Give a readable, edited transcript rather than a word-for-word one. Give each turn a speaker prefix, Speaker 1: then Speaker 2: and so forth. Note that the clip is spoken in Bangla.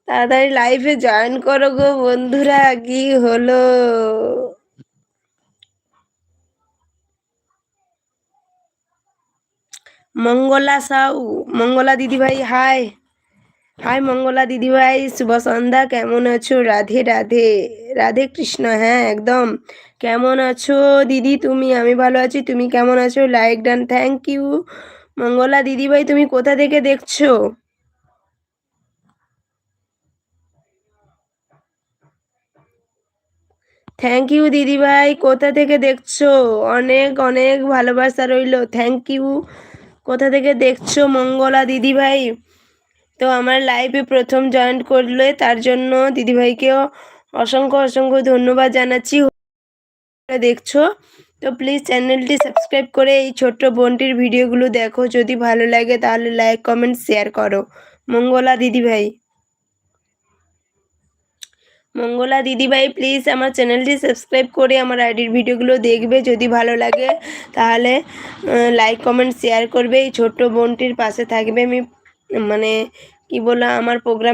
Speaker 1: তাড়াতাড়ি লাইভে জয়েন করো গো বন্ধুরা, কি হলো? মঙ্গলা সাউ, মঙ্গলা দিদিভাই হাই। হাই মঙ্গলা দিদিভাই, শুভ সন্ধ্যা, কেমন আছো? রাধে রাধে, রাধে কৃষ্ণ। হ্যাঁ একদম। কেমন আছো দিদি তুমি? আমি ভালো আছি, তুমি কেমন আছো? Like done, thank you. Mangala দিদিভাই তুমি কোথা থেকে দেখছো? থ্যাংক ইউ দিদিভাই, কোথা থেকে দেখছো? অনেক অনেক ভালোবাসা রইলো, থ্যাংক ইউ। কোথা থেকে দেখছো মঙ্গলা দিদিভাই? তো আমার লাইভে প্রথম জয়েন করলে তার জন্য দিদিভাইকেও অসংখ্য অসংখ্য ধন্যবাদ জানাচ্ছি। দেখছো তো প্লিজ চ্যানেলটি সাবস্ক্রাইব করে এই ছোট্ট বোনটির ভিডিওগুলো দেখো, যদি ভালো লাগে তাহলে লাইক কমেন্ট শেয়ার করো। মঙ্গলা দিদিভাই, মঙ্গলা দিদিভাই প্লিজ আমার চ্যানেলটি সাবস্ক্রাইব করে আমার আইডির ভিডিওগুলো দেখবে, যদি ভালো লাগে তাহলে লাইক কমেন্ট শেয়ার করবে, এই ছোট্ট বোনটির পাশে থাকবে। আমি মানে কি বললাম, আমার প্রোগ্রাম